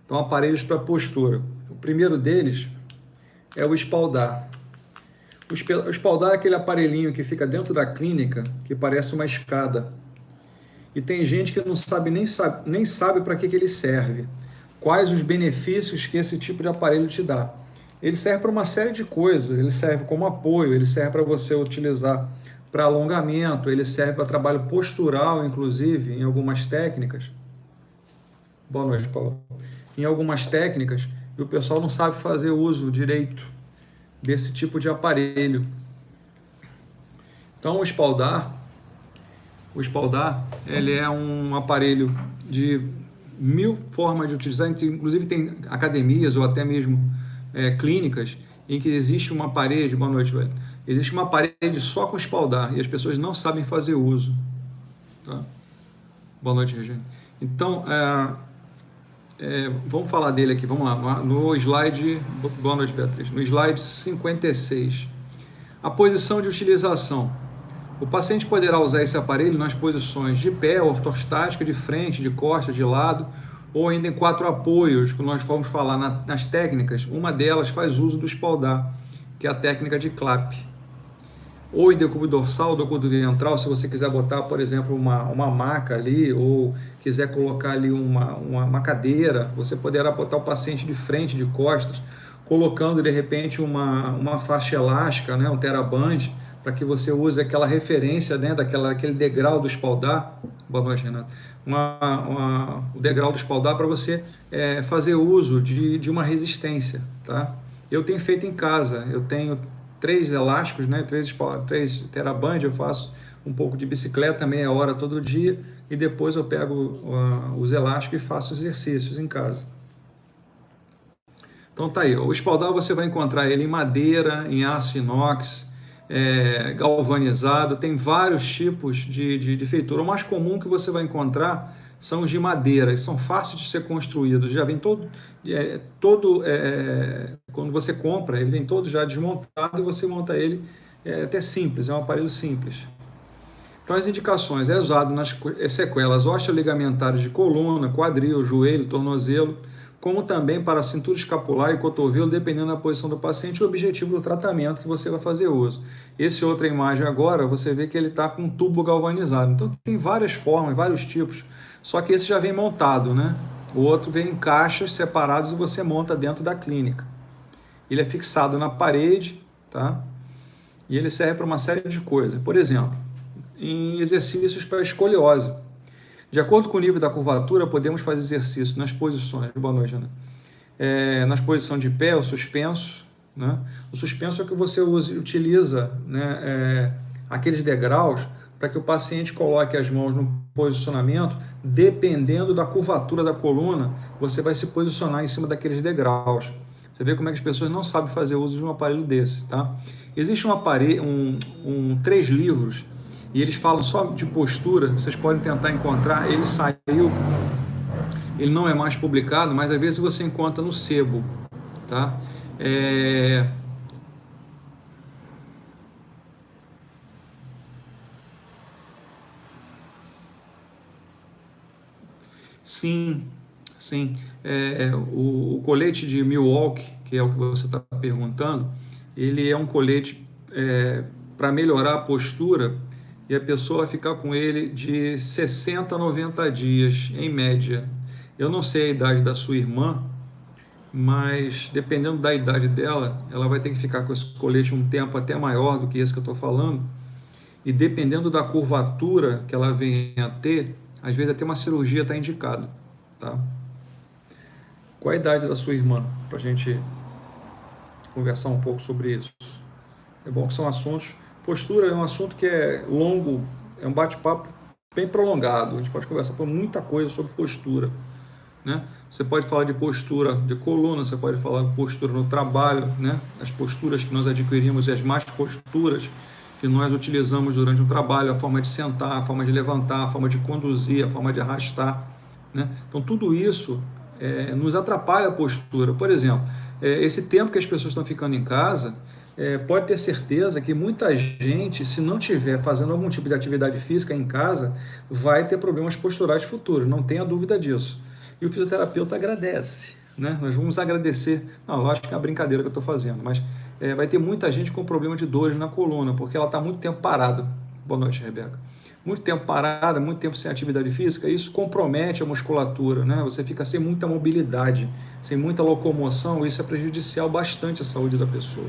Então, aparelhos para postura. O primeiro deles é o espaldar. O espaldar é aquele aparelhinho que fica dentro da clínica, que parece uma escada. E tem gente que não sabe nem sabe para que ele serve. Quais os benefícios que esse tipo de aparelho te dá. Ele serve para uma série de coisas. Ele serve como apoio, ele serve para você utilizar para alongamento, ele serve para trabalho postural, inclusive, em algumas técnicas. Boa noite, Paulo. Em algumas técnicas, e o pessoal não sabe fazer uso direito desse tipo de aparelho. Então, o espaldar, ele é um aparelho de 1000 formas de utilizar, inclusive tem academias ou até mesmo clínicas em que existe uma parede, boa noite, velho, existe uma parede só com espaldar e as pessoas não sabem fazer uso. Tá? Boa noite, Regina. Então, vamos falar dele aqui, vamos lá, no slide, boa noite, Beatriz, no slide 56. A posição de utilização. O paciente poderá usar esse aparelho nas posições de pé, ortostática, de frente, de costa, de lado, ou ainda em 4 apoios, que nós vamos falar nas técnicas. Uma delas faz uso do espaldar, que é a técnica de clap. Ou em decúbito dorsal, decúbito ventral, se você quiser botar, por exemplo, uma maca ali, ou quiser colocar ali uma cadeira, você poderá botar o paciente de frente, de costas, colocando de repente uma faixa elástica, né, um TheraBand, para que você use aquela referência, né, daquele degrau do espaldar. Boa noite, Renato. O degrau do espaldar para você fazer uso de uma resistência. Tá? Eu tenho feito em casa, eu tenho 3 elásticos, né, 3 TheraBand, eu faço um pouco de bicicleta, meia hora todo dia, e depois eu pego os elásticos e faço exercícios em casa. Então tá aí, o espaldar você vai encontrar ele em madeira, em aço inox, galvanizado, tem vários tipos de feitura. O mais comum que você vai encontrar são os de madeira, e são fáceis de ser construídos, já vem quando você compra, ele vem todo já desmontado e você monta ele, até simples, é um aparelho simples. Então as indicações, é usado nas sequelas osteoligamentares de coluna, quadril, joelho, tornozelo, como também para cintura escapular e cotovelo, dependendo da posição do paciente e o objetivo do tratamento que você vai fazer uso. Esse outra imagem agora, você vê que ele está com um tubo galvanizado. Então tem várias formas, vários tipos, só que esse já vem montado, né? O outro vem em caixas separados e você monta dentro da clínica. Ele é fixado na parede, tá? E ele serve para uma série de coisas. Por exemplo, em exercícios para escoliose. De acordo com o nível da curvatura, podemos fazer exercício nas posições. Boa noite, Ana. Nas posições de pé, o suspenso. Né? O suspenso é que você utiliza, né, aqueles degraus para que o paciente coloque as mãos no posicionamento, dependendo da curvatura da coluna, você vai se posicionar em cima daqueles degraus. Você vê como é que as pessoas não sabem fazer uso de um aparelho desse. Tá? Existe 3 livros, e eles falam só de postura, vocês podem tentar encontrar, ele saiu, ele não é mais publicado, mas às vezes você encontra no sebo, tá? Sim, sim. O colete de Milwaukee, que é o que você está perguntando, ele é um colete para melhorar a postura, e a pessoa vai ficar com ele de 60 a 90 dias, em média. Eu não sei a idade da sua irmã, mas dependendo da idade dela, ela vai ter que ficar com esse colete um tempo até maior do que esse que eu estou falando, e dependendo da curvatura que ela venha a ter, às vezes até uma cirurgia está indicado. Tá? Qual a idade da sua irmã? Para a gente conversar um pouco sobre isso. É bom que são assuntos... Postura é um assunto que é longo, é um bate-papo bem prolongado. A gente pode conversar por muita coisa sobre postura. Né? Você pode falar de postura de coluna, você pode falar de postura no trabalho, né? As posturas que nós adquirimos e as más posturas que nós utilizamos durante o trabalho, a forma de sentar, a forma de levantar, a forma de conduzir, a forma de arrastar. Né? Então, tudo isso nos atrapalha a postura. Por exemplo, esse tempo que as pessoas estão ficando em casa, pode ter certeza que muita gente, se não estiver fazendo algum tipo de atividade física em casa, vai ter problemas posturais futuros, não tenha dúvida disso. E o fisioterapeuta agradece, né? Nós vamos agradecer. Não, lógico que é uma brincadeira que eu estou fazendo, mas vai ter muita gente com problema de dores na coluna, porque ela está muito tempo parada. Boa noite, Rebeca. Muito tempo parada, muito tempo sem atividade física, isso compromete a musculatura, né? Você fica sem muita mobilidade, sem muita locomoção, isso é prejudicial bastante à saúde da pessoa.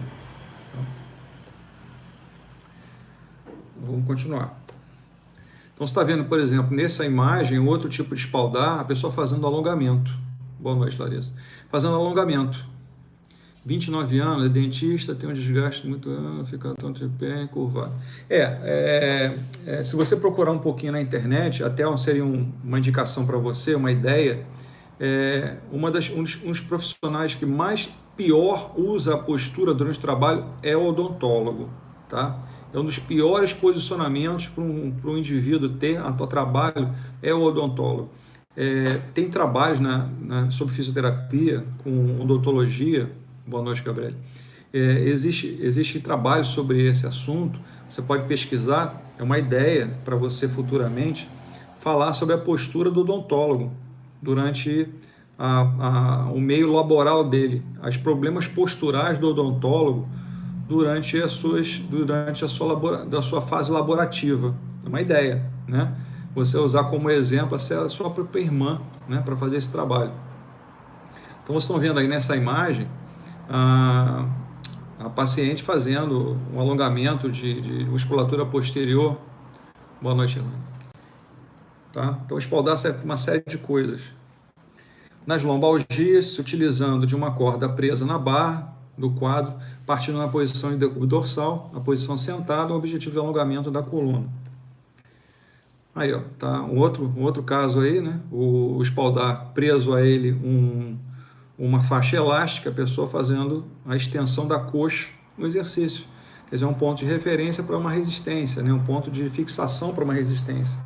Vamos continuar. Então, você está vendo, por exemplo, nessa imagem, outro tipo de espaldar, a pessoa fazendo alongamento. Boa noite, Larissa. Fazendo alongamento. 29 anos, é dentista, tem um desgaste muito grande, fica tanto de pé, encurvado. Se você procurar um pouquinho na internet, até seria uma indicação para você, uma ideia, um dos profissionais que mais pior usa a postura durante o trabalho é o odontólogo, tá? É um dos piores posicionamentos para um indivíduo ter a trabalho é o odontólogo. Tem trabalhos sobre fisioterapia com odontologia. Boa noite, Gabriel. Existe trabalho sobre esse assunto, você pode pesquisar, é uma ideia para você futuramente falar sobre a postura do odontólogo durante o meio laboral dele, os problemas posturais do odontólogo durante a sua fase laborativa. É uma ideia, né? Você usar como exemplo a sua própria irmã, né, para fazer esse trabalho. Então, vocês estão vendo aí nessa imagem a paciente fazendo um alongamento de musculatura posterior. Boa noite, Helena. Tá? Então, espaldar serve para uma série de coisas. Nas lombalgias, se utilizando de uma corda presa na barra do quadro, partindo na posição de decúbito dorsal, na posição sentada, o objetivo de alongamento da coluna. Aí, ó, tá um outro caso aí, né? O espaldar preso a ele uma faixa elástica, a pessoa fazendo a extensão da coxa no exercício. Quer dizer, um ponto de referência para uma resistência, né? Um ponto de fixação para uma resistência.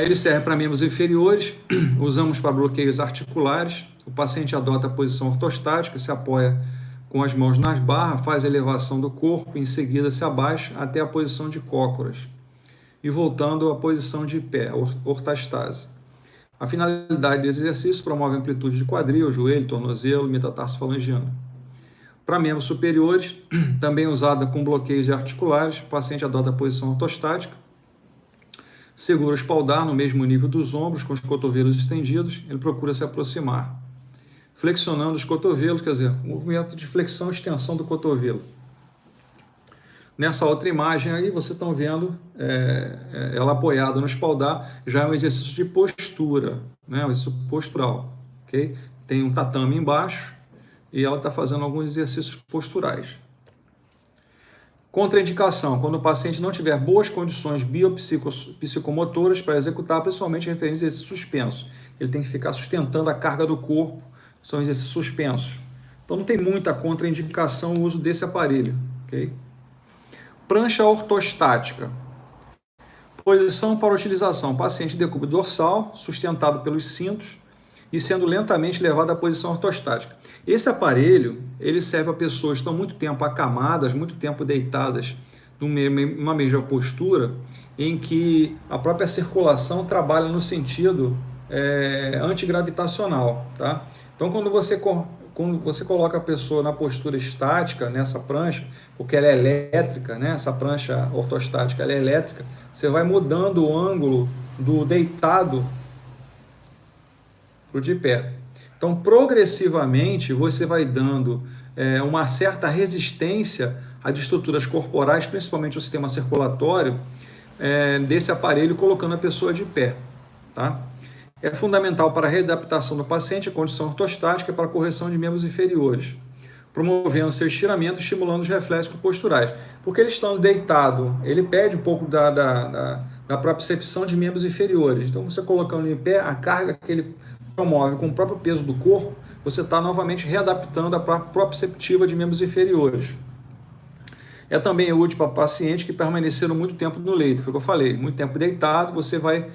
Ele serve para membros inferiores, usamos para bloqueios articulares. O paciente adota a posição ortostática, se apoia com as mãos nas barras, faz a elevação do corpo, em seguida se abaixa até a posição de cócoras e voltando à posição de pé, ortostase. A finalidade desse exercício promove a amplitude de quadril, joelho, tornozelo, metatarso falangiano. Para membros superiores, também usada com bloqueios articulares, o paciente adota a posição ortostática, segura o espaldar no mesmo nível dos ombros, com os cotovelos estendidos, ele procura se aproximar. Flexionando os cotovelos, quer dizer, movimento de flexão e extensão do cotovelo. Nessa outra imagem aí, vocês estão vendo ela apoiada no espaldar, já é um exercício de postura, né? Um exercício postural, ok? Tem um tatame embaixo e ela está fazendo alguns exercícios posturais. Contraindicação, quando o paciente não tiver boas condições biopsicomotoras para executar, principalmente referentes a exercício suspenso. Ele tem que ficar sustentando a carga do corpo, são exercícios suspensos. Então não tem muita contraindicação o uso desse aparelho, ok? Prancha ortostática. Posição para utilização. Paciente decúbito dorsal, sustentado pelos cintos e sendo lentamente levado à posição ortostática. Esse aparelho, ele serve a pessoas que estão muito tempo acamadas, muito tempo deitadas numa mesma postura, em que a própria circulação trabalha no sentido antigravitacional, tá? Então, quando você coloca a pessoa na postura estática, nessa prancha, porque ela é elétrica, né? Essa prancha ortostática ela é elétrica, você vai mudando o ângulo do deitado para o de pé. Então, progressivamente, você vai dando uma certa resistência às estruturas corporais, principalmente o sistema circulatório, desse aparelho, colocando a pessoa de pé, tá? É fundamental para a readaptação do paciente a condição ortostática para a correção de membros inferiores, promovendo seu estiramento e estimulando os reflexos posturais. Porque ele estando deitado, ele perde um pouco da propriocepção de membros inferiores. Então, você colocando ele em pé, a carga que ele promove com o próprio peso do corpo, você está novamente readaptando a proprioceptiva de membros inferiores. É também útil para pacientes que permaneceram muito tempo no leito, foi o que eu falei, muito tempo deitado, você vai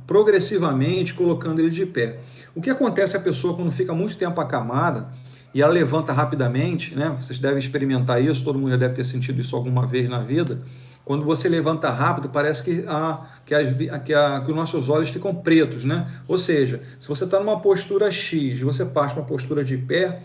progressivamente colocando ele de pé. O que acontece a pessoa quando fica muito tempo acamada e ela levanta rapidamente, né? Vocês devem experimentar isso, todo mundo já deve ter sentido isso alguma vez na vida, Quando você levanta rápido, parece que os nossos olhos ficam pretos, né? Ou seja, se você está numa postura X e você parte para uma postura de pé,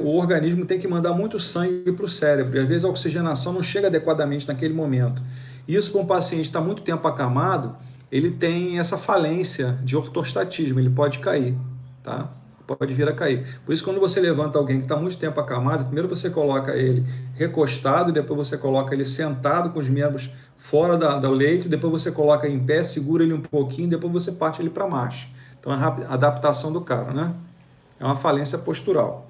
o organismo tem que mandar muito sangue para o cérebro, e às vezes a oxigenação não chega adequadamente naquele momento. Isso, para um paciente que está muito tempo acamado, ele tem essa falência de ortostatismo, ele pode cair, tá? Pode vir a cair. Por isso, quando você levanta alguém que está muito tempo acamado, primeiro você coloca ele recostado, depois você coloca ele sentado com os membros fora do leito, depois você coloca ele em pé, segura ele um pouquinho, depois você parte ele para marcha. Então, é a adaptação do cara, né? É uma falência postural.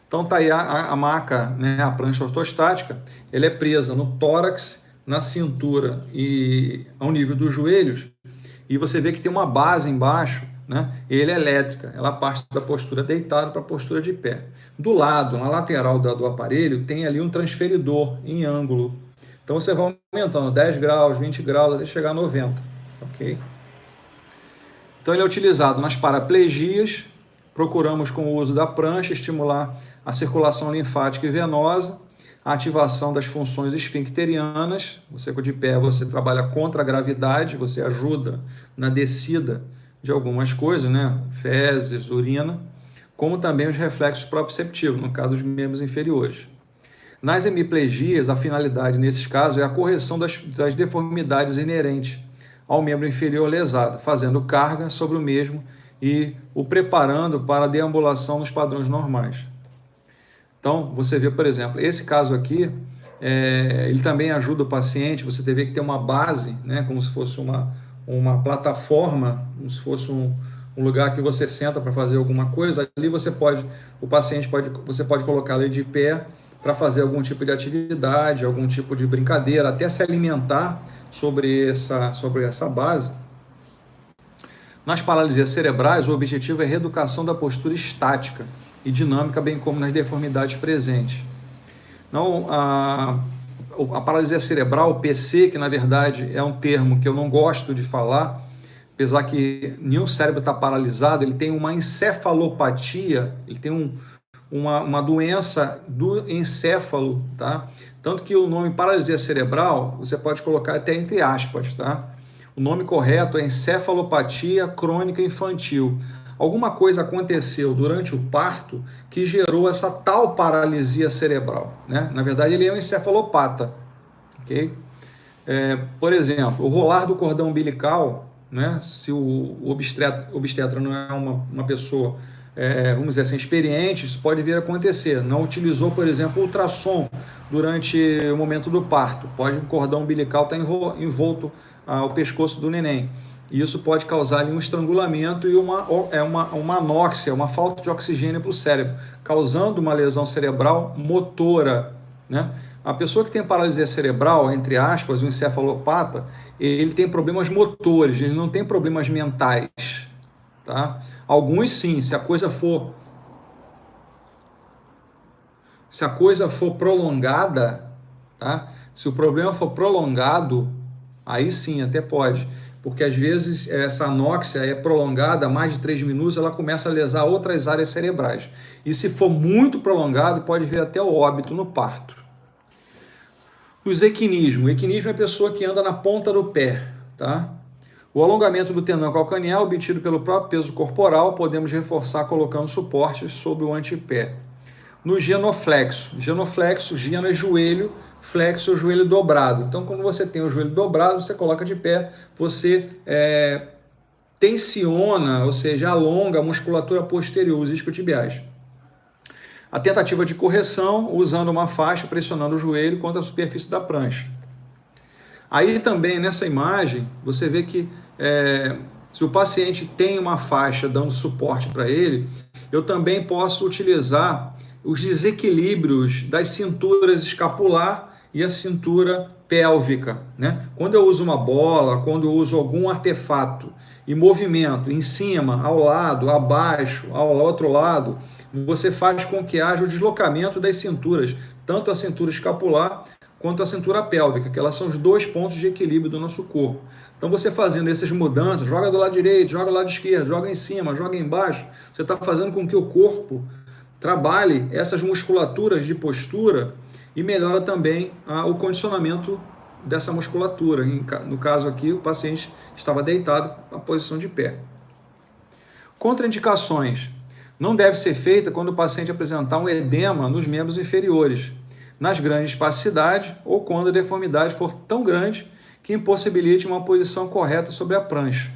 Então, tá aí a maca, né, a prancha ortostática, ele é presa no tórax, na cintura e ao nível dos joelhos, e você vê que tem uma base embaixo, né? Ele é elétrica, ela parte da postura deitada para a postura de pé. Do lado, na lateral do aparelho, tem ali um transferidor em ângulo. Então você vai aumentando 10 graus, 20 graus, até chegar a 90, ok? Então ele é utilizado nas paraplegias, procuramos com o uso da prancha estimular a circulação linfática e venosa, a ativação das funções esfincterianas. Você de pé, você trabalha contra a gravidade, você ajuda na descida de algumas coisas, né? Fezes, urina, como também os reflexos proprioceptivos, no caso dos membros inferiores. Nas hemiplegias, a finalidade nesses casos é a correção das deformidades inerentes ao membro inferior lesado, fazendo carga sobre o mesmo e o preparando para a deambulação nos padrões normais. Então, você vê, por exemplo, esse caso aqui, ele também ajuda o paciente, você vê que tem uma base, né, como se fosse uma plataforma, como se fosse um lugar que você senta para fazer alguma coisa. Ali você pode colocar ele de pé para fazer algum tipo de atividade, algum tipo de brincadeira, até se alimentar sobre essa base. Nas paralisias cerebrais, o objetivo é a reeducação da postura estática e dinâmica, bem como nas deformidades presentes. Então, a paralisia cerebral, o PC, que na verdade é um termo que eu não gosto de falar, apesar que nenhum cérebro está paralisado, ele tem uma encefalopatia, ele tem uma doença do encéfalo, tá? Tanto que o nome paralisia cerebral, você pode colocar até entre aspas, tá? O nome correto é encefalopatia crônica infantil. Alguma coisa aconteceu durante o parto que gerou essa tal paralisia cerebral, né? Na verdade, ele é um encefalopata, ok? Por exemplo, o rolar do cordão umbilical, né? Se o obstetra não é uma pessoa, vamos dizer assim, experiente, isso pode vir a acontecer. Não utilizou, por exemplo, ultrassom durante o momento do parto. Pode o cordão umbilical estar envolto ao pescoço do neném. E isso pode causar ali um estrangulamento e uma anóxia, uma falta de oxigênio para o cérebro, causando uma lesão cerebral motora, né? A pessoa que tem paralisia cerebral, entre aspas, o encefalopata, ele tem problemas motores, ele não tem problemas mentais, tá? Alguns sim, se a coisa for prolongada, tá? Se o problema for prolongado, aí sim, até pode. Porque às vezes essa anóxia é prolongada, mais de 3 minutos, ela começa a lesar outras áreas cerebrais. E se for muito prolongado, pode vir até o óbito no parto. Os equinismo. O equinismo é a pessoa que anda na ponta do pé, tá? O alongamento do tendão calcanear, obtido pelo próprio peso corporal, podemos reforçar colocando suportes sobre o antepé. No genoflexo. Geno é joelho, flexo é o joelho dobrado. Então, quando você tem o joelho dobrado, você coloca de pé, você tensiona, ou seja, alonga a musculatura posterior, os isquiotibiais. A tentativa de correção, usando uma faixa, pressionando o joelho contra a superfície da prancha. Aí também, nessa imagem, você vê que se o paciente tem uma faixa dando suporte para ele, eu também posso utilizar os desequilíbrios das cinturas escapular e a cintura pélvica, né? Quando eu uso uma bola, quando eu uso algum artefato e movimento em cima, ao lado, abaixo, ao outro lado, você faz com que haja o deslocamento das cinturas, tanto a cintura escapular quanto a cintura pélvica, que elas são os dois pontos de equilíbrio do nosso corpo. Então você fazendo essas mudanças, joga do lado direito, joga do lado esquerdo, joga em cima, joga embaixo, você está fazendo com que o corpo trabalhe essas musculaturas de postura e melhora também o condicionamento dessa musculatura. No caso aqui, o paciente estava deitado na posição de pé. Contraindicações. Não deve ser feita quando o paciente apresentar um edema nos membros inferiores, nas grandes espasticidades ou quando a deformidade for tão grande que impossibilite uma posição correta sobre a prancha.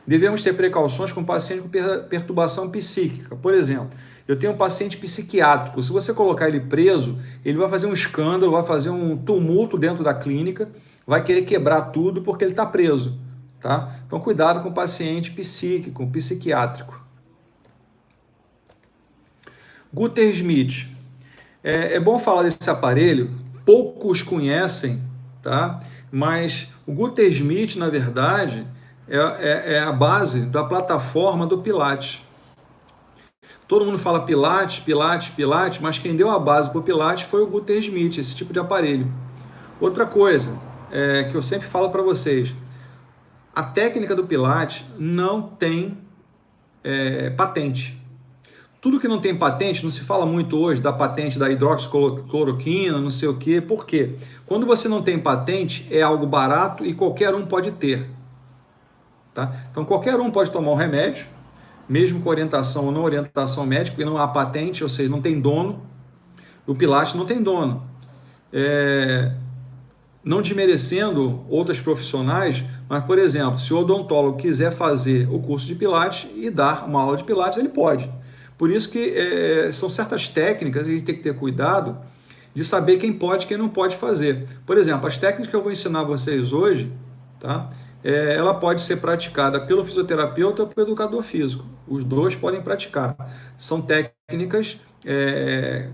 Devemos ter precauções com o paciente com perturbação psíquica. Por exemplo, eu tenho um paciente psiquiátrico. Se você colocar ele preso, ele vai fazer um escândalo, vai fazer um tumulto dentro da clínica, vai querer quebrar tudo porque ele está preso. Tá? Então, cuidado com o paciente psíquico, psiquiátrico. Gutter-Smith. É bom falar desse aparelho, poucos conhecem, tá? Mas o Gutter-Smith, na verdade, é a base da plataforma do Pilates. Todo mundo fala Pilates, Pilates, Pilates, mas quem deu a base para o Pilates foi o Gutter-Smith, esse tipo de aparelho. Outra coisa que eu sempre falo para vocês, a técnica do Pilates não tem patente. Tudo que não tem patente, não se fala muito hoje da patente da hidroxicloroquina, não sei o quê. Por quê? Quando você não tem patente, é algo barato e qualquer um pode ter. Tá? Então, qualquer um pode tomar um remédio, mesmo com orientação ou não orientação médica, porque não há patente, ou seja, não tem dono. O Pilates não tem dono. Não desmerecendo outras profissionais, mas, por exemplo, se o odontólogo quiser fazer o curso de Pilates e dar uma aula de Pilates, ele pode. Por isso que são certas técnicas que a gente tem que ter cuidado de saber quem pode e quem não pode fazer. Por exemplo, as técnicas que eu vou ensinar vocês hoje, tá? Ela pode ser praticada pelo fisioterapeuta ou pelo educador físico. Os dois podem praticar. São técnicas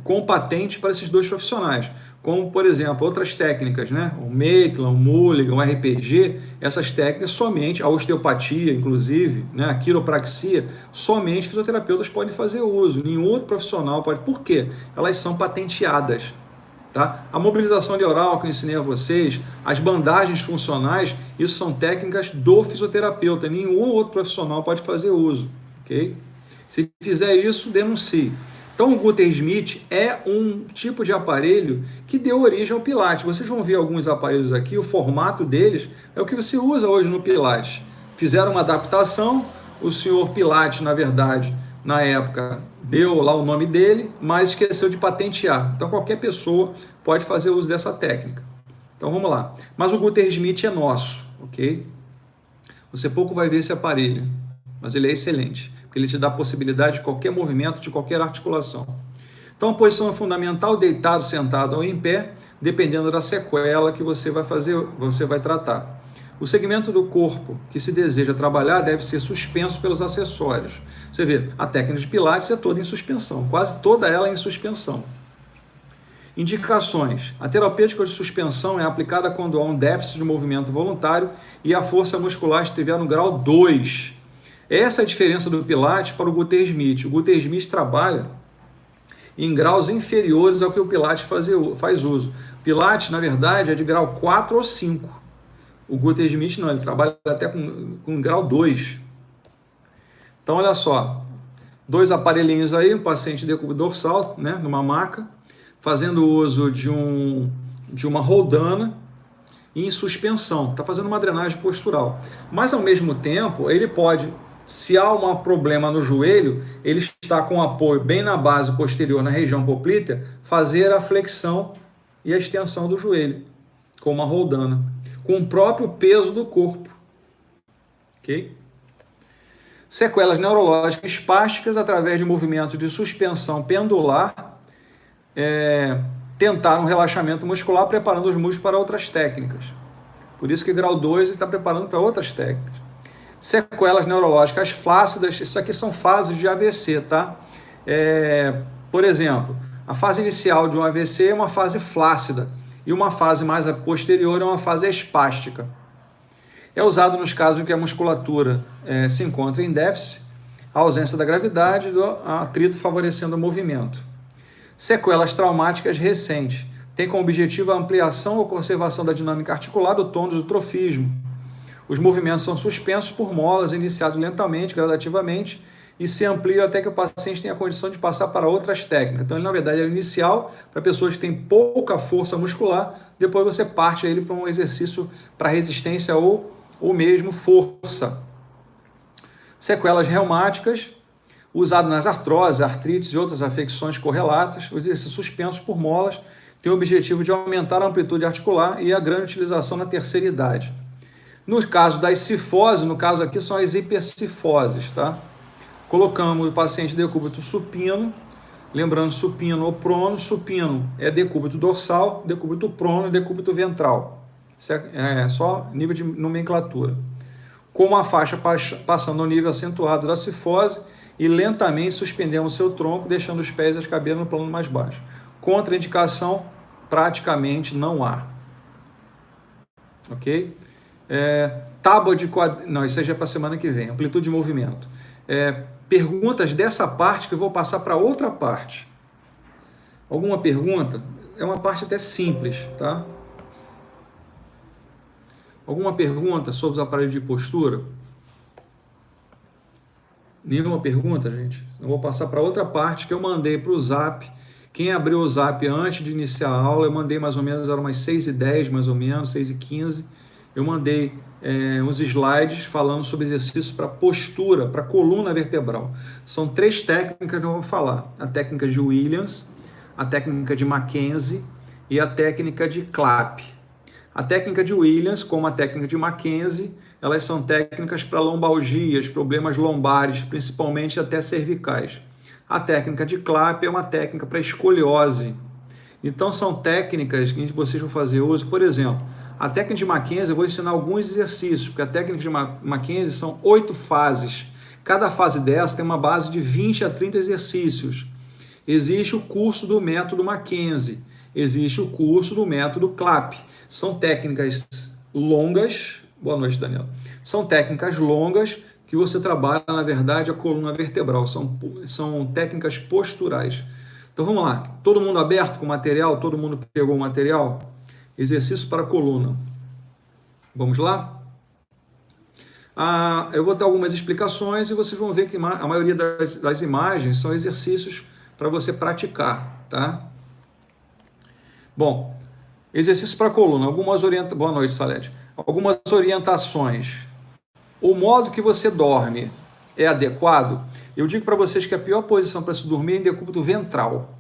com patente para esses dois profissionais. Como, por exemplo, outras técnicas, né? O Maitland, o Mulligan, o RPG, essas técnicas somente, a osteopatia, inclusive, né? A quiropraxia, somente fisioterapeutas podem fazer uso, nenhum outro profissional pode. Por quê? Elas são patenteadas. Tá? A mobilização neural que eu ensinei a vocês, as bandagens funcionais, isso são técnicas do fisioterapeuta, nenhum outro profissional pode fazer uso. Okay? Se fizer isso, denuncie. Então, o Gutter-Smith é um tipo de aparelho que deu origem ao Pilates. Vocês vão ver alguns aparelhos aqui, o formato deles é o que você usa hoje no Pilates. Fizeram uma adaptação, o senhor Pilates, na verdade, na época, deu lá o nome dele, mas esqueceu de patentear. Então, qualquer pessoa pode fazer uso dessa técnica. Então, vamos lá. Mas o Gutter-Smith é nosso, ok? Você pouco vai ver esse aparelho, mas ele é excelente, porque ele te dá a possibilidade de qualquer movimento, de qualquer articulação. Então, a posição é fundamental, deitado, sentado ou em pé, dependendo da sequela que você vai fazer, você vai tratar. O segmento do corpo que se deseja trabalhar deve ser suspenso pelos acessórios. Você vê, a técnica de Pilates é toda em suspensão, quase toda ela em suspensão. Indicações. A terapêutica de suspensão é aplicada quando há um déficit de movimento voluntário e a força muscular estiver no grau 2. Essa é a diferença do Pilates para o Gutter-Smith. O Gutter-Smith trabalha em graus inferiores ao que o Pilates faz uso. O Pilates, na verdade, é de grau 4 ou 5. O Gutter-Smith não, ele trabalha até com grau 2. Então, olha só, dois aparelhinhos aí, um paciente decúbito dorsal, né, numa maca, fazendo uso de uma roldana em suspensão, está fazendo uma drenagem postural. Mas, ao mesmo tempo, ele pode, se há um problema no joelho, ele está com apoio bem na base posterior, na região poplítea, fazer a flexão e a extensão do joelho, com uma roldana, com o próprio peso do corpo. Ok? Sequelas neurológicas espásticas através de movimento de suspensão pendular, tentar um relaxamento muscular preparando os músculos para outras técnicas. Por isso que grau 2 ele está preparando para outras técnicas. Sequelas neurológicas flácidas, isso aqui são fases de AVC, tá? Por exemplo, a fase inicial de um AVC é uma fase flácida e uma fase mais posterior é uma fase espástica. É usado nos casos em que a musculatura se encontra em déficit, a ausência da gravidade e do atrito favorecendo o movimento. Sequelas traumáticas recentes tem como objetivo a ampliação ou conservação da dinâmica articular do tônus do trofismo. Os movimentos são suspensos por molas iniciados lentamente, gradativamente, e se amplia até que o paciente tenha a condição de passar para outras técnicas. Então, ele, na verdade, é inicial para pessoas que têm pouca força muscular, depois você parte ele para um exercício para resistência ou mesmo força. Sequelas reumáticas, usado nas artroses, artrites e outras afecções correlatas, os exercícios suspensos por molas têm o objetivo de aumentar a amplitude articular e a grande utilização na terceira idade. No caso das cifoses, no caso aqui são as hipercifoses, tá? Colocamos o paciente de decúbito supino, lembrando supino ou prono. Supino é decúbito dorsal, decúbito prono e decúbito ventral. Isso é só nível de nomenclatura. Com uma faixa passando ao nível acentuado da cifose e lentamente suspendemos seu tronco, deixando os pés e as cabeças no plano mais baixo. Contraindicação, praticamente não há. Ok? Tábua de quadril... Não, isso aí já é para a semana que vem. Amplitude de movimento. Perguntas dessa parte que eu vou passar para outra parte. Alguma pergunta? É uma parte até simples, tá? Alguma pergunta sobre os aparelhos de postura? Nenhuma pergunta, gente? Eu vou passar para outra parte que eu mandei para o Zap. Quem abriu o Zap antes de iniciar a aula, eu mandei mais ou menos, eram umas 6h10, mais ou menos, 6h15. Eu mandei uns slides falando sobre exercícios para postura, para coluna vertebral. São 3 técnicas que eu vou falar. A técnica de Williams, a técnica de Mackenzie e a técnica de Clapp. A técnica de Williams, como a técnica de Mackenzie, elas são técnicas para lombalgias, problemas lombares, principalmente até cervicais. A técnica de Clapp é uma técnica para escoliose. Então, são técnicas que vocês vão fazer uso. Por exemplo, a técnica de Mackenzie, eu vou ensinar alguns exercícios, porque a técnica de Mackenzie são 8 fases. Cada fase dessa tem uma base de 20 a 30 exercícios. Existe o curso do método Mackenzie, existe o curso do método Clapp. São técnicas longas. Boa noite, Daniel. São técnicas longas que você trabalha, na verdade, a coluna vertebral. São técnicas posturais. Então, vamos lá. Todo mundo aberto com o material? Todo mundo pegou o material? Exercício para a coluna. Vamos lá? Eu vou dar algumas explicações e vocês vão ver que a maioria das imagens são exercícios para você praticar, tá? Bom, exercício para a coluna. Boa noite, Salete. Algumas orientações. O modo que você dorme é adequado? Eu digo para vocês que a pior posição para se dormir é em decúbito ventral.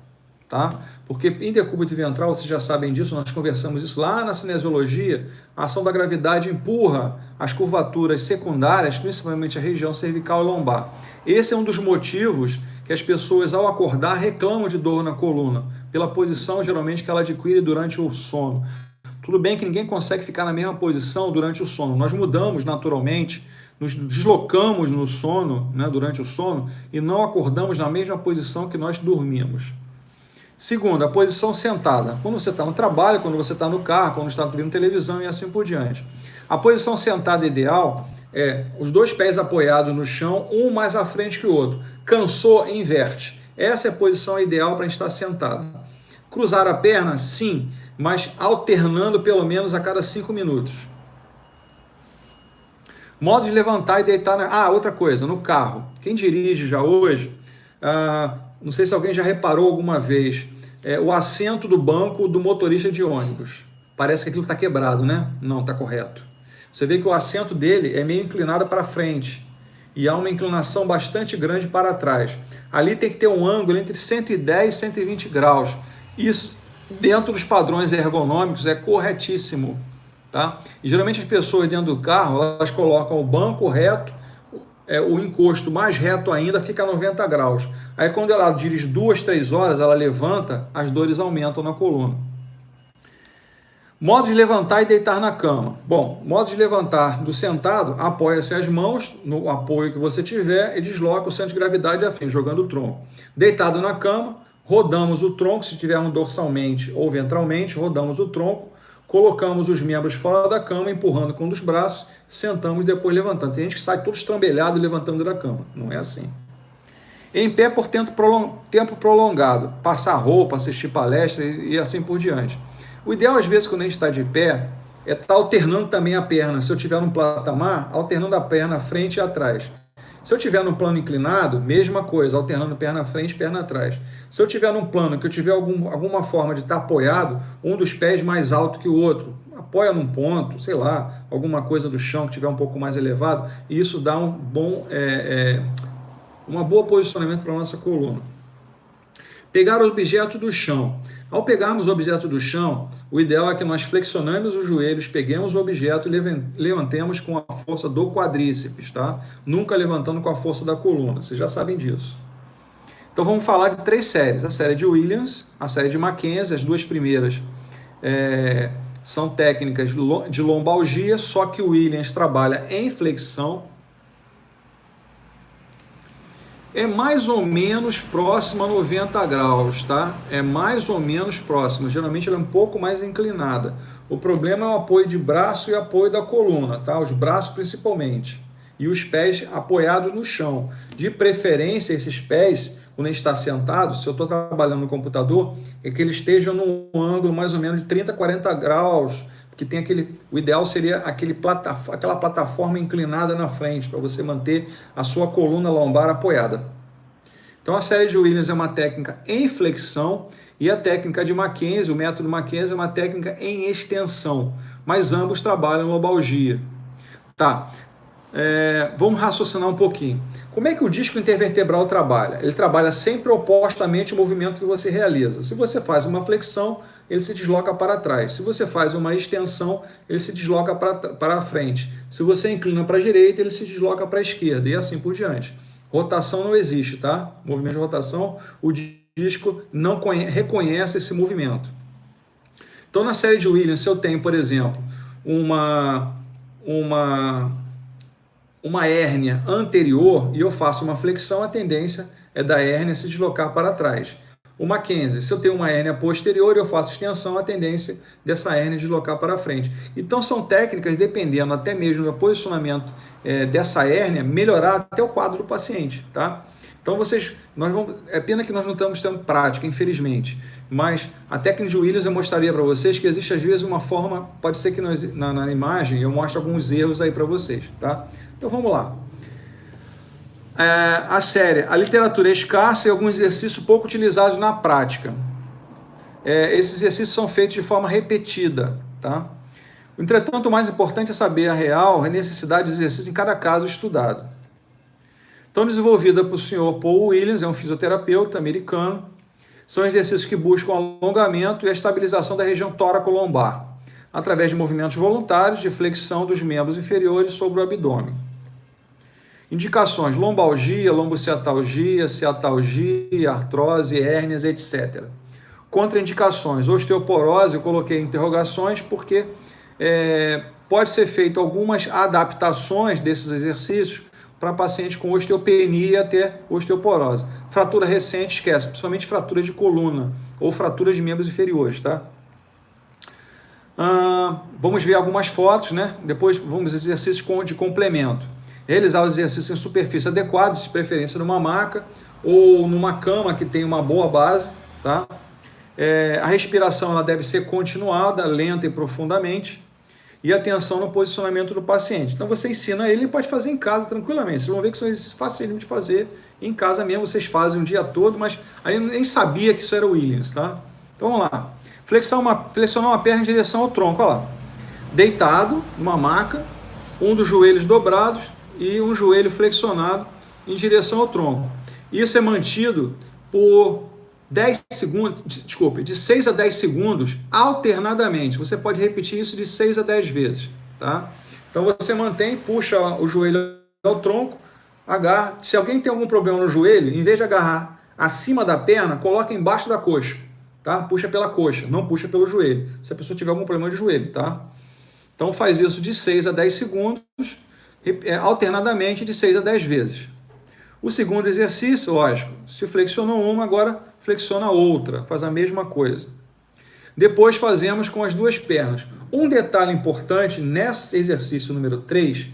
Tá? Porque em decúbito ventral, vocês já sabem disso, nós conversamos isso lá na cinesiologia, a ação da gravidade empurra as curvaturas secundárias, principalmente a região cervical e lombar. Esse é um dos motivos que as pessoas, ao acordar, reclamam de dor na coluna, pela posição, geralmente, que ela adquire durante o sono. Tudo bem que ninguém consegue ficar na mesma posição durante o sono. Nós mudamos naturalmente, nos deslocamos no sono, né, durante o sono, e não acordamos na mesma posição que nós dormimos. Segundo, a posição sentada. Quando você está no trabalho, quando você está no carro, quando está vendo televisão e assim por diante. A posição sentada ideal é os 2 pés apoiados no chão, um mais à frente que o outro. Cansou, inverte. Essa é a posição ideal para a gente estar sentado. Cruzar a perna, sim, mas alternando pelo menos a cada 5 minutos. Modo de levantar e deitar... outra coisa, no carro. Quem dirige já hoje... não sei se alguém já reparou alguma vez, o assento do banco do motorista de ônibus. Parece que aquilo está quebrado, né? Não, está correto. Você vê que o assento dele é meio inclinado para frente e há uma inclinação bastante grande para trás. Ali tem que ter um ângulo entre 110 e 120 graus. Isso, dentro dos padrões ergonômicos, é corretíssimo. Tá? E geralmente as pessoas dentro do carro, elas colocam o banco reto, o encosto mais reto ainda fica a 90 graus. Aí quando ela dirige 2, 3 horas, ela levanta, as dores aumentam na coluna. Modo de levantar e deitar na cama. Bom, modo de levantar do sentado, apoia-se as mãos no apoio que você tiver e desloca o centro de gravidade à frente, jogando o tronco. Deitado na cama, rodamos o tronco, se tivermos dorsalmente ou ventralmente, rodamos o tronco, colocamos os membros fora da cama, empurrando com um dos braços, sentamos e depois levantando. Tem gente que sai todo estrambelhado levantando da cama. Não é assim. Em pé por tempo prolongado. Passar roupa, assistir palestra e assim por diante. O ideal, às vezes, quando a gente está de pé, é estar alternando também a perna. Se eu estiver num patamar, alternando a perna à frente e atrás. Se eu tiver no plano inclinado, mesma coisa, alternando perna frente, perna atrás. Se eu tiver num plano que eu tiver alguma forma de estar apoiado, um dos pés mais alto que o outro, apoia num ponto, sei lá, alguma coisa do chão que tiver um pouco mais elevado, e isso dá um bom, uma boa posicionamento para a nossa coluna. Pegar o objeto do chão. Ao pegarmos o objeto do chão, o ideal é que nós flexionemos os joelhos, peguemos o objeto e levantemos com a força do quadríceps, tá? Nunca levantando com a força da coluna, vocês já sabem disso. Então vamos falar de 3 séries, a série de Williams, a série de Mackenzie, as 2 primeiras são técnicas de lombalgia, só que o Williams trabalha em flexão, é mais ou menos próxima a 90 graus, tá? É mais ou menos próxima. Geralmente ela é um pouco mais inclinada. O problema é o apoio de braço e apoio da coluna, tá? Os braços principalmente. E os pés apoiados no chão. De preferência, esses pés, quando a gente está sentado, se eu estou trabalhando no computador, é que eles estejam num ângulo mais ou menos de 30, 40 graus, porque tem o ideal seria aquela plataforma inclinada na frente, para você manter a sua coluna lombar apoiada. Então a série de Williams é uma técnica em flexão e a técnica de Mackenzie, o método Mackenzie é uma técnica em extensão, mas ambos trabalham lombalgia. Tá, vamos raciocinar um pouquinho. Como é que o disco intervertebral trabalha? Ele trabalha sempre opostamente ao movimento que você realiza. Se você faz uma flexão, ele se desloca para trás. Se você faz uma extensão, ele se desloca para a frente. Se você inclina para a direita, ele se desloca para a esquerda e assim por diante. Rotação não existe, tá? Movimento de rotação, o disco não reconhece esse movimento. Então, na série de Williams, se eu tenho, por exemplo, uma hérnia anterior e eu faço uma flexão, a tendência é da hérnia se deslocar para trás. O Mackenzie, se eu tenho uma hérnia posterior e eu faço extensão, a tendência dessa hérnia deslocar para frente. Então são técnicas, dependendo até mesmo do posicionamento dessa hérnia, melhorar até o quadro do paciente, tá? Então é pena que nós não estamos tendo prática, infelizmente, mas a técnica de Williams eu mostraria para vocês que existe às vezes uma forma, pode ser que na imagem eu mostre alguns erros aí para vocês, tá? Então vamos lá. A série, a literatura é escassa e alguns exercícios pouco utilizados na prática. Esses exercícios são feitos de forma repetida, tá? Entretanto, o mais importante é saber a real necessidade de exercício em cada caso estudado. Então, desenvolvida por senhor Paul Williams, é um fisioterapeuta americano, são exercícios que buscam alongamento e a estabilização da região tóraco-lombar, através de movimentos voluntários de flexão dos membros inferiores sobre o abdômen. Indicações: lombalgia, lombociatalgia, ciatalgia, artrose, hérnias, etc. Contraindicações: osteoporose, eu coloquei interrogações porque pode ser feito algumas adaptações desses exercícios para pacientes com osteopenia e até osteoporose. Fratura recente, esquece, principalmente fratura de coluna ou fratura de membros inferiores, tá? Vamos ver algumas fotos, né? Depois vamos exercícios de complemento. Realizar os exercícios em superfície adequada, de preferência numa maca ou numa cama que tenha uma boa base, tá? A respiração ela deve ser continuada, lenta e profundamente, e atenção no posicionamento do paciente. Então você ensina ele pode fazer em casa tranquilamente. Vocês vão ver que são exercícios facílimos de fazer em casa mesmo, vocês fazem o dia todo, mas aí eu nem sabia que isso era Williams, tá? Então vamos lá. Flexionar uma perna em direção ao tronco, olha lá. Deitado, numa maca, um dos joelhos dobrados e um joelho flexionado em direção ao tronco. Isso é mantido por 10 segundos, de 6 a 10 segundos alternadamente. Você pode repetir isso de 6 a 10 vezes, tá? Então você mantém, puxa o joelho ao tronco, agarra. Se alguém tem algum problema no joelho, em vez de agarrar acima da perna, coloca embaixo da coxa, tá? Puxa pela coxa, não puxa pelo joelho. Se a pessoa tiver algum problema de joelho, tá? Então faz isso de 6 a 10 segundos, alternadamente de 6 a 10 vezes. O segundo exercício, lógico, se flexionou uma, agora flexiona outra, faz a mesma coisa. Depois fazemos com as duas pernas. Um detalhe importante nesse exercício número 3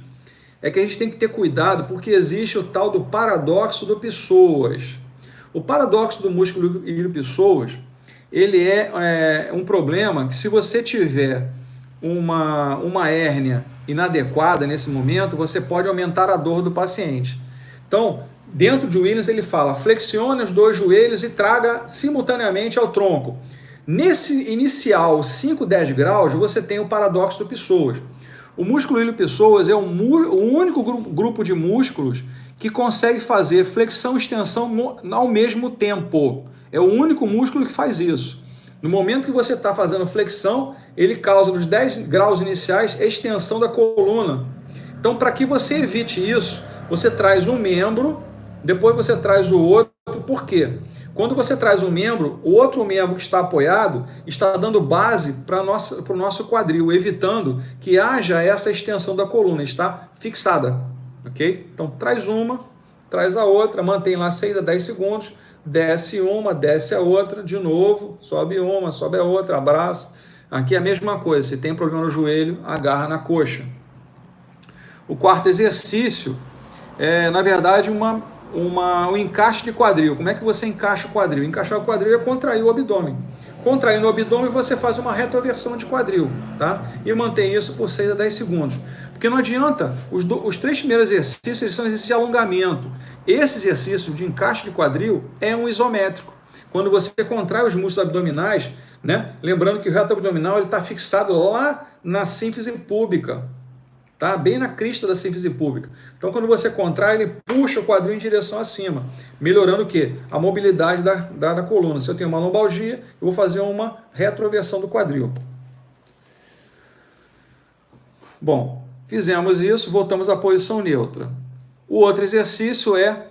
é que a gente tem que ter cuidado porque existe o tal do paradoxo do psoas. O paradoxo do músculo ilio-psoas, ele é um problema que se você tiver uma hérnia inadequada nesse momento, você pode aumentar a dor do paciente. Então, dentro de Williams ele fala, flexione os dois joelhos e traga simultaneamente ao tronco. Nesse inicial 5, 10 graus, você tem o paradoxo do Pessoas. O músculo ilho-pessoas é o único grupo de músculos que consegue fazer flexão e extensão ao mesmo tempo. É o único músculo que faz isso. No momento que você está fazendo flexão, ele causa nos 10 graus iniciais a extensão da coluna. Então, para que você evite isso, você traz um membro, depois você traz o outro. Por quê? Quando você traz um membro, o outro membro que está apoiado está dando base para o nosso quadril, evitando que haja essa extensão da coluna, está fixada. Ok? Então, traz uma, traz a outra, mantém lá 6 a 10 segundos, desce uma, desce a outra, de novo, sobe uma, sobe a outra, abraça. Aqui é a mesma coisa, se tem problema no joelho, agarra na coxa. O quarto exercício é, na verdade, um encaixe de quadril. Como é que você encaixa o quadril? Encaixar o quadril é contrair o abdômen. Contraindo o abdômen, você faz uma retroversão de quadril, tá? E mantém isso por 6 a 10 segundos. Porque não adianta, os 3 primeiros exercícios eles são exercícios de alongamento. Esse exercício de encaixe de quadril é um isométrico. Quando você contrai os músculos abdominais, né? Lembrando que o reto abdominal está fixado lá na sínfise púbica, tá? Bem na crista da sínfise púbica. Então, quando você contrai, ele puxa o quadril em direção acima, melhorando o quê? A mobilidade da coluna. Se eu tenho uma lombalgia, eu vou fazer uma retroversão do quadril. Bom, fizemos isso, voltamos à posição neutra. O outro exercício é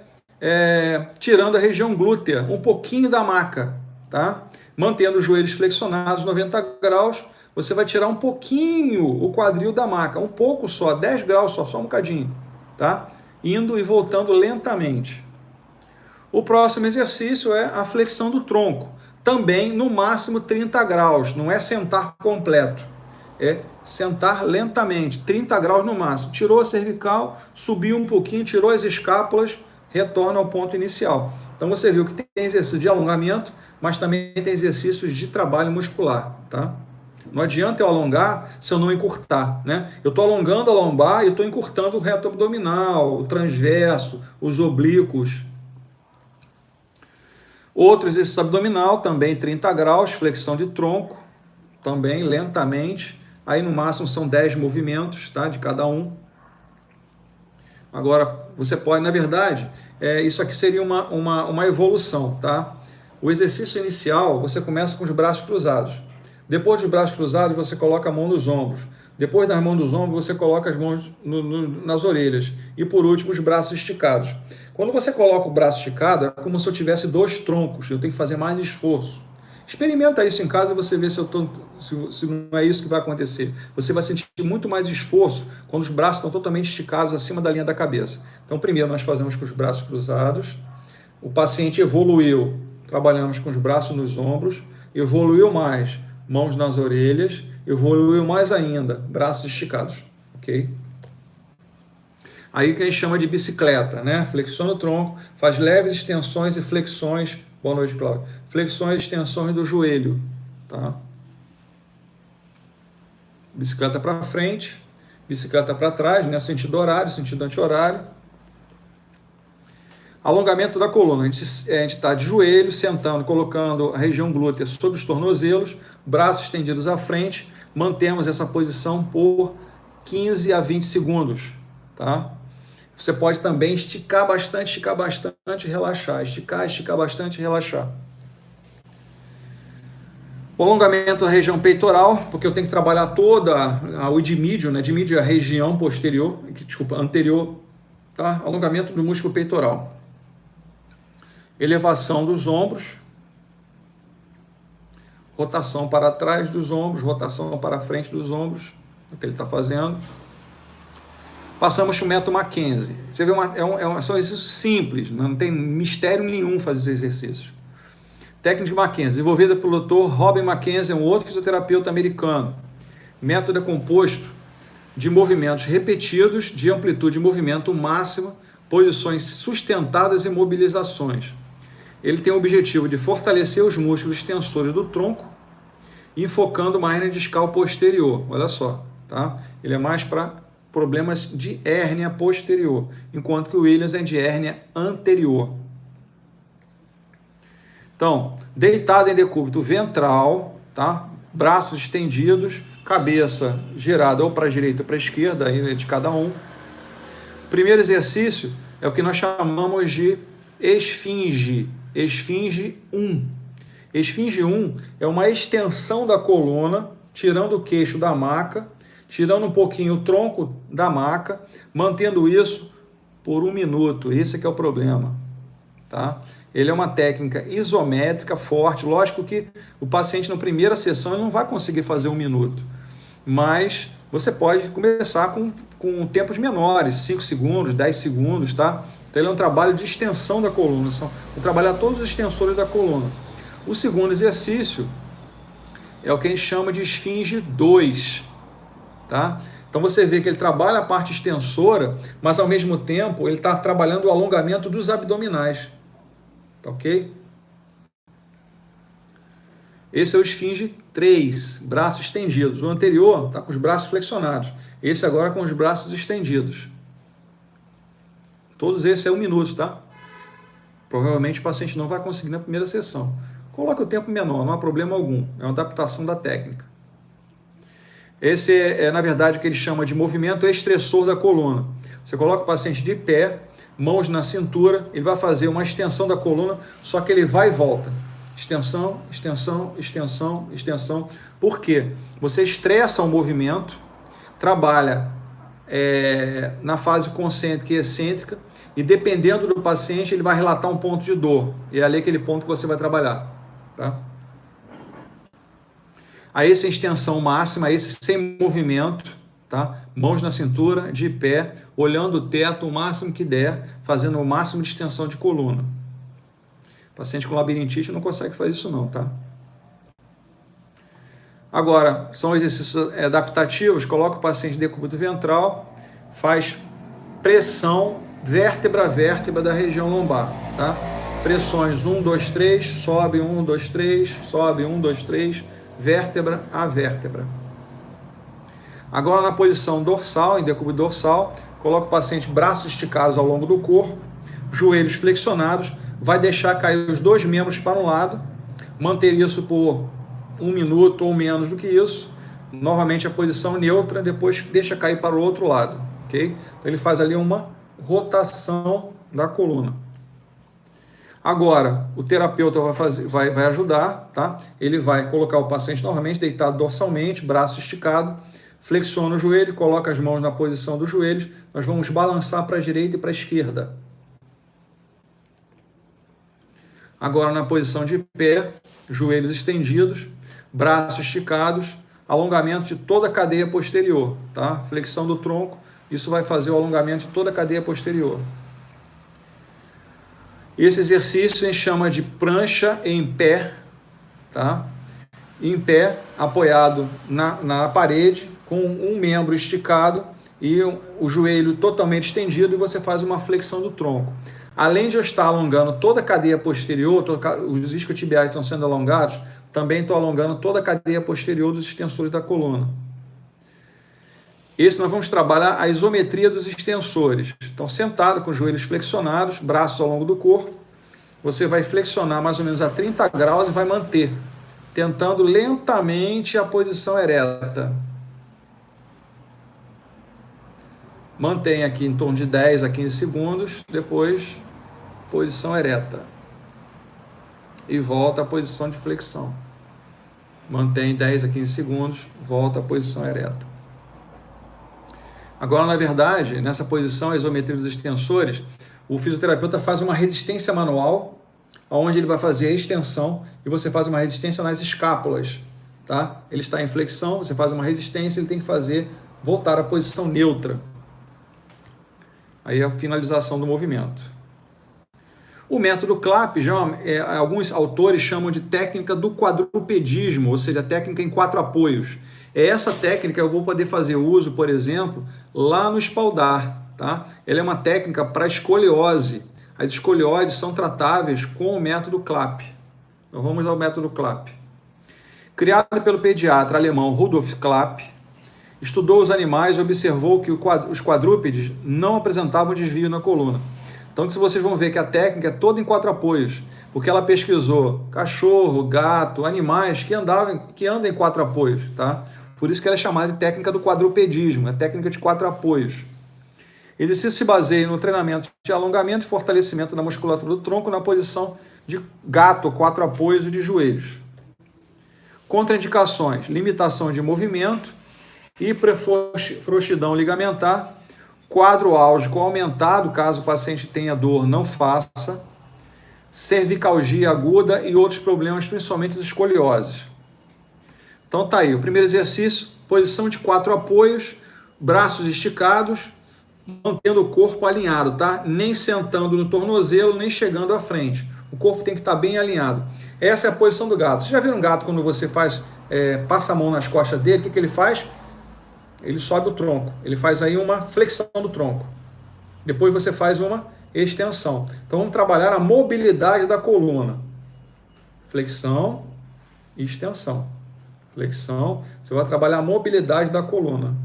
tirando a região glútea, um pouquinho da maca, tá? Mantendo os joelhos flexionados 90 graus, você vai tirar um pouquinho o quadril da maca, um pouco só, 10 graus só um bocadinho, tá? Indo e voltando lentamente. O próximo exercício é a flexão do tronco, também no máximo 30 graus, não é sentar completo, é sentar lentamente, 30 graus no máximo. Tirou a cervical, subiu um pouquinho, tirou as escápulas, retorna ao ponto inicial. Então você viu que tem exercício de alongamento, mas também tem exercícios de trabalho muscular, tá? Não adianta eu alongar se eu não encurtar, né? Eu estou alongando a lombar e estou encurtando o reto abdominal, o transverso, os oblíquos. Outro exercício abdominal, também 30 graus, flexão de tronco, também lentamente. Aí no máximo são 10 movimentos, tá? De cada um. Agora, você pode, na verdade, isso aqui seria uma evolução, tá? O exercício inicial, você começa com os braços cruzados. Depois dos braços cruzados, você coloca a mão nos ombros. Depois das mãos dos ombros, você coloca as mãos nas orelhas. E por último, os braços esticados. Quando você coloca o braço esticado, é como se eu tivesse 2 troncos. Eu tenho que fazer mais esforço. Experimenta isso em casa e você vê se não é isso que vai acontecer. Você vai sentir muito mais esforço quando os braços estão totalmente esticados acima da linha da cabeça. Então, primeiro nós fazemos com os braços cruzados. O paciente evoluiu, trabalhamos com os braços nos ombros. Evoluiu mais, mãos nas orelhas. Evoluiu mais ainda, braços esticados. Ok? Aí que a gente chama de bicicleta, né? Flexiona o tronco, faz leves extensões e flexões. Boa noite, Cláudio. Flexões e extensões do joelho, tá? Bicicleta para frente, bicicleta para trás, né? Sentido horário, sentido anti-horário. Alongamento da coluna. A gente está de joelho, sentando, colocando a região glútea sobre os tornozelos, braços estendidos à frente. Mantemos essa posição por 15 a 20 segundos, tá? Você pode também esticar bastante e relaxar. Esticar bastante e relaxar. O alongamento da região peitoral, porque eu tenho que trabalhar toda o edimídio, né? Edimídio é a região posterior, anterior, tá? Alongamento do músculo peitoral. Elevação dos ombros. Rotação para trás dos ombros, rotação para frente dos ombros, é o que ele está fazendo. Passamos para o método Mackenzie. Você vê, são exercícios simples, não tem mistério nenhum fazer esses exercícios. Técnica de Mackenzie, desenvolvida pelo Dr. Robin Mackenzie, um outro fisioterapeuta americano. Método é composto de movimentos repetidos, de amplitude de movimento máxima, posições sustentadas e mobilizações. Ele tem o objetivo de fortalecer os músculos extensores do tronco, enfocando uma hernia discal posterior. Olha só, tá? Ele é mais para problemas de hérnia posterior, enquanto que o Williams é de hérnia anterior. Então, deitado em decúbito ventral, tá? Braços estendidos, cabeça girada ou para a direita ou para a esquerda, aí é de cada um. Primeiro exercício é o que nós chamamos de esfinge, esfinge 1. Esfinge 1 é uma extensão da coluna, tirando o queixo da maca, tirando um pouquinho o tronco da maca, mantendo isso por 1 minuto. Esse é que é o problema, tá? Ele é uma técnica isométrica, forte. Lógico que o paciente na primeira sessão ele não vai conseguir fazer 1 minuto, mas você pode começar com tempos menores, 5 segundos, 10 segundos, tá? Então ele é um trabalho de extensão da coluna, são trabalhar todos os extensores da coluna. O segundo exercício é o que a gente chama de esfinge 2, tá? Então você vê que ele trabalha a parte extensora, mas ao mesmo tempo ele está trabalhando o alongamento dos abdominais, tá ok? Esse é o esfinge 3, braços estendidos. O anterior está com os braços flexionados, esse agora com os braços estendidos. Todos esses é 1 minuto, tá? Provavelmente o paciente não vai conseguir na primeira sessão. Coloque o tempo menor, não há problema algum. É uma adaptação da técnica. Esse é na verdade, o que ele chama de movimento estressor da coluna. Você coloca o paciente de pé, mãos na cintura, ele vai fazer uma extensão da coluna, só que ele vai e volta. Extensão, extensão, extensão, extensão. Por quê? Você estressa o movimento, trabalha na fase concêntrica e excêntrica, e dependendo do paciente, ele vai relatar um ponto de dor. E é ali aquele ponto que você vai trabalhar. Tá? Aí essa extensão máxima, esse sem movimento, tá? Mãos na cintura, de pé, olhando o teto o máximo que der, fazendo o máximo de extensão de coluna. Paciente com labirintite não consegue fazer isso não, tá? Agora, são exercícios adaptativos, coloca o paciente de decúbito ventral, faz pressão vértebra a vértebra da região lombar, tá? Pressões 1, 2, 3, sobe 1, 2, 3, sobe 1, 2, 3, vértebra a vértebra. Agora na posição dorsal, em decúbito dorsal, coloca o paciente braços esticados ao longo do corpo, joelhos flexionados, vai deixar cair os 2 membros para um lado, manter isso por 1 minuto ou menos do que isso, novamente a posição neutra, depois deixa cair para o outro lado, ok? Então ele faz ali uma rotação da coluna. Agora, o terapeuta vai ajudar, tá? Ele vai colocar o paciente novamente deitado dorsalmente, braço esticado, flexiona o joelho, coloca as mãos na posição dos joelhos, nós vamos balançar para a direita e para a esquerda. Agora na posição de pé, joelhos estendidos, braços esticados, alongamento de toda a cadeia posterior, tá? Flexão do tronco, isso vai fazer o alongamento de toda a cadeia posterior. Esse exercício a gente chama de prancha em pé, tá? Em pé, apoiado na parede, com um membro esticado e o joelho totalmente estendido, e você faz uma flexão do tronco. Além de eu estar alongando toda a cadeia posterior, os isquiotibiais estão sendo alongados, também estou alongando toda a cadeia posterior dos extensores da coluna. Esse nós vamos trabalhar a isometria dos extensores. Então, sentado com os joelhos flexionados, braços ao longo do corpo, você vai flexionar mais ou menos a 30 graus e vai manter, tentando lentamente a posição ereta. Mantém aqui em torno de 10 a 15 segundos, depois posição ereta. E volta à posição de flexão. Mantém 10 a 15 segundos, volta à posição ereta. Agora, na verdade, nessa posição, a isometria dos extensores, o fisioterapeuta faz uma resistência manual, onde ele vai fazer a extensão e você faz uma resistência nas escápulas, tá? Ele está em flexão, você faz uma resistência, ele tem que voltar à posição neutra. Aí é a finalização do movimento. O método CLAP, alguns autores chamam de técnica do quadrupedismo, ou seja, técnica em 4 apoios. É essa técnica eu vou poder fazer uso, por exemplo, lá no espaldar, tá? Ela é uma técnica para escoliose. As escolioses são tratáveis com o método CLAP. Então vamos ao método CLAP. Criado pelo pediatra alemão Rudolf Klapp, estudou os animais e observou que os quadrúpedes não apresentavam desvio na coluna. Então, vocês vão ver que a técnica é toda em 4 apoios, porque ela pesquisou cachorro, gato, animais que andam em 4 apoios, tá? Por isso que ela é chamada de técnica do quadrupedismo, é técnica de 4 apoios. O exercício se baseia no treinamento de alongamento e fortalecimento da musculatura do tronco na posição de gato, 4 apoios e de joelhos. Contraindicações: limitação de movimento, hiperfrouxidão ligamentar, quadro álgico aumentado, caso o paciente tenha dor, não faça, cervicalgia aguda e outros problemas, principalmente as escolioses. Então tá aí, o primeiro exercício, posição de 4 apoios, braços esticados, mantendo o corpo alinhado, tá? Nem sentando no tornozelo, nem chegando à frente. O corpo tem que estar bem alinhado. Essa é a posição do gato. Você já viu um gato quando você passa a mão nas costas dele, o que ele faz? Ele sobe o tronco. Ele faz aí uma flexão do tronco. Depois você faz uma extensão. Então vamos trabalhar a mobilidade da coluna. Flexão e extensão. Flexão. Você vai trabalhar a mobilidade da coluna.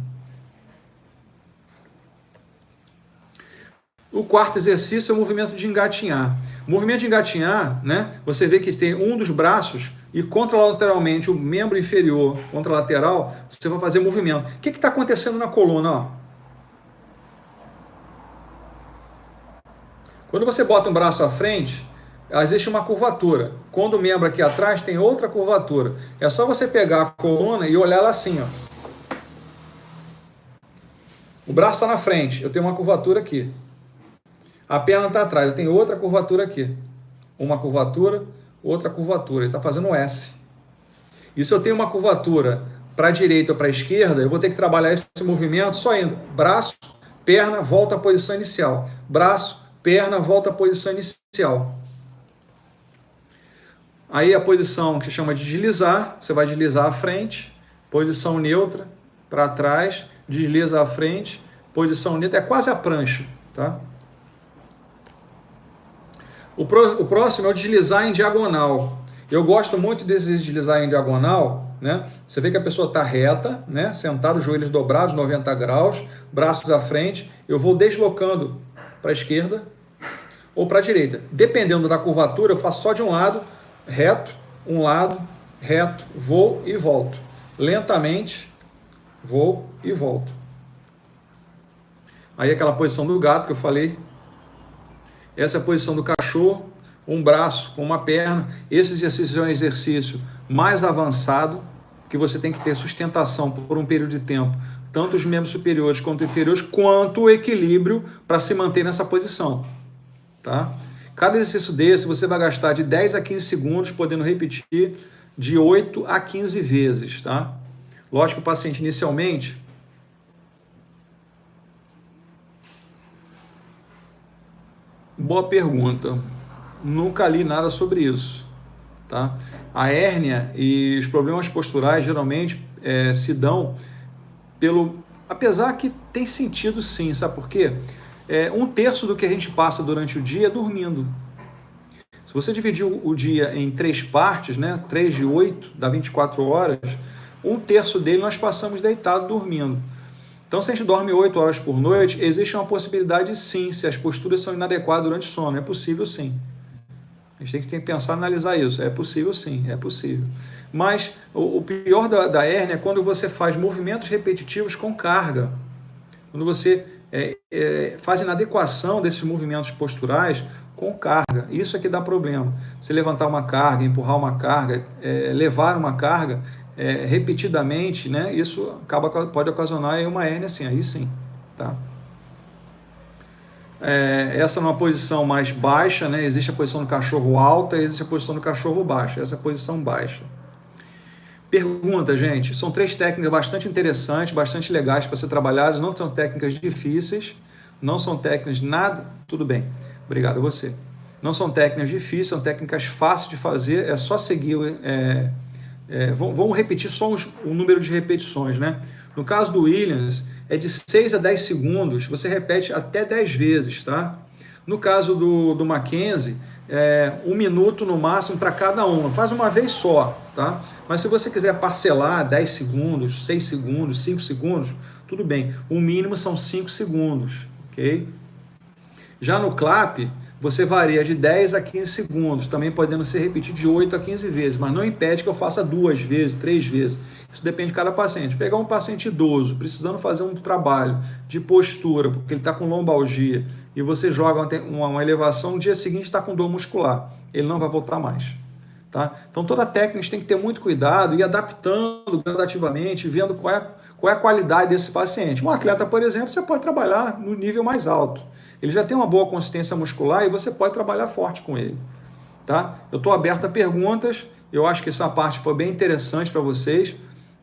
O quarto exercício é o movimento de engatinhar. O movimento de engatinhar, né? Você vê que tem um dos braços e contralateralmente o membro inferior, contralateral, você vai fazer movimento. O que está acontecendo na coluna? Ó? Quando você bota um braço à frente, existe uma curvatura. Quando o membro aqui atrás tem outra curvatura. É só você pegar a coluna e olhar ela assim. Ó. O braço está na frente, eu tenho uma curvatura aqui. A perna está atrás, eu tenho outra curvatura aqui. Uma curvatura, outra curvatura. Ele está fazendo um S. E se eu tenho uma curvatura para a direita ou para a esquerda, eu vou ter que trabalhar esse movimento só indo. Braço, perna, volta à posição inicial. Braço, perna, volta à posição inicial. Aí a posição que chama de deslizar, você vai deslizar à frente. Posição neutra, para trás, desliza à frente. Posição neutra, é quase a prancha, tá? O próximo é o deslizar em diagonal. Eu gosto muito desse deslizar em diagonal, né? Você vê que a pessoa está reta, né? Sentado, joelhos dobrados, 90 graus, braços à frente. Eu vou deslocando para a esquerda ou para a direita. Dependendo da curvatura, eu faço só de um lado, reto, vou e volto. Lentamente, vou e volto. Aí aquela posição do gato que eu falei. Essa é a posição do cachorro, um braço com uma perna. Esse exercício é um exercício mais avançado, que você tem que ter sustentação por um período de tempo, tanto os membros superiores quanto inferiores, quanto o equilíbrio para se manter nessa posição. Tá? Cada exercício desse você vai gastar de 10 a 15 segundos, podendo repetir de 8 a 15 vezes. Tá? Lógico que o paciente inicialmente... Boa pergunta. Nunca li nada sobre isso. Tá? A hérnia e os problemas posturais geralmente se dão pelo... Apesar que tem sentido sim, sabe por quê? 1/3 do que a gente passa durante o dia é dormindo. Se você dividir o dia em 3 partes, né? 3 de 8, dá 24 horas, 1/3 dele nós passamos deitado dormindo. Então, se a gente dorme 8 horas por noite, existe uma possibilidade sim, se as posturas são inadequadas durante o sono. É possível sim. A gente tem que pensar, analisar isso. É possível sim, é possível. Mas o pior da hérnia é quando você faz movimentos repetitivos com carga. Quando você faz inadequação desses movimentos posturais com carga. Isso é que dá problema. Você levantar uma carga, empurrar uma carga, levar uma carga... repetidamente, né? Isso pode ocasionar uma hérnia assim, aí sim, tá? Essa é uma posição mais baixa, né? Existe a posição do cachorro alta, existe a posição do cachorro baixa, essa é a posição baixa. Pergunta, gente, são 3 técnicas bastante interessantes, bastante legais para ser trabalhadas, não são técnicas difíceis, não são técnicas nada, tudo bem, obrigado a você. Não são técnicas difíceis, são técnicas fáceis de fazer, é só seguir vamos repetir só o número de repetições, né? No caso do Williams, é de 6 a 10 segundos, você repete até 10 vezes, tá? No caso do Mackenzie, 1 minuto no máximo para cada uma. Faz uma vez só, tá? Mas se você quiser parcelar 10 segundos, 6 segundos, 5 segundos, tudo bem. O mínimo são 5 segundos, ok? Já no clap, você varia de 10 a 15 segundos, também podendo ser repetido de 8 a 15 vezes, mas não impede que eu faça 2 vezes, 3 vezes. Isso depende de cada paciente. Pegar um paciente idoso, precisando fazer um trabalho de postura, porque ele está com lombalgia, e você joga uma elevação, no dia seguinte está com dor muscular, ele não vai voltar mais. Tá? Então toda a técnica a gente tem que ter muito cuidado e adaptando gradativamente, vendo qual é a qualidade desse paciente. Um atleta, por exemplo, você pode trabalhar no nível mais alto. Ele já tem uma boa consistência muscular e você pode trabalhar forte com ele. Tá? Eu estou aberto a perguntas, eu acho que essa parte foi bem interessante para vocês.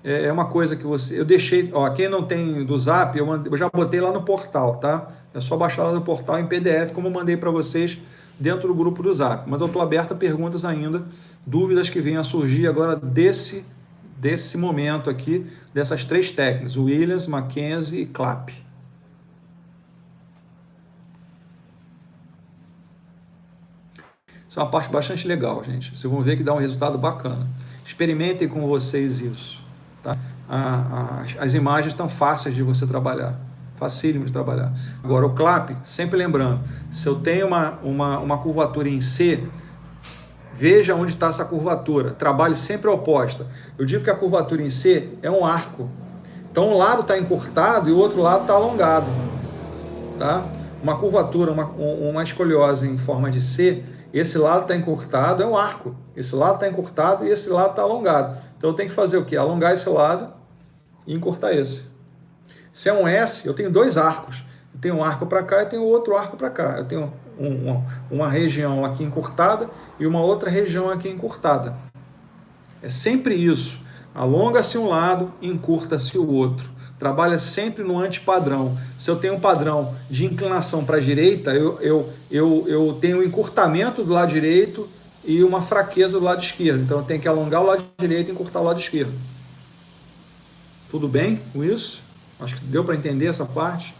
É uma coisa que eu deixei, quem não tem do Zap, eu já botei lá no portal, tá? É só baixar lá no portal em PDF, como eu mandei para vocês dentro do grupo do Zap. Mas eu estou aberto a perguntas ainda, dúvidas que venham a surgir agora desse momento aqui, dessas 3 técnicas, Williams, Mackenzie e Clap. Isso é uma parte bastante legal, gente. Vocês vão ver que dá um resultado bacana. Experimentem com vocês isso. Tá? As imagens estão fáceis de você trabalhar. Facílimo de trabalhar. Agora, o clap, sempre lembrando, se eu tenho uma curvatura em C, veja onde está essa curvatura. Trabalhe sempre oposta. Eu digo que a curvatura em C é um arco. Então, um lado está encurtado e o outro lado está alongado. Tá? Uma curvatura, uma escoliose em forma de C, esse lado está encurtado, é um arco. Esse lado está encurtado e esse lado está alongado. Então eu tenho que fazer o quê? Alongar esse lado e encurtar esse. Se é um S, eu tenho 2 arcos. Eu tenho um arco para cá e tenho outro arco para cá. Eu tenho uma região aqui encurtada e uma outra região aqui encurtada. É sempre isso. Alonga-se um lado e encurta-se o outro. Trabalha sempre no antipadrão. Se eu tenho um padrão de inclinação para a direita, eu tenho um encurtamento do lado direito e uma fraqueza do lado esquerdo. Então eu tenho que alongar o lado direito e encurtar o lado esquerdo. Tudo bem com isso? Acho que deu para entender essa parte.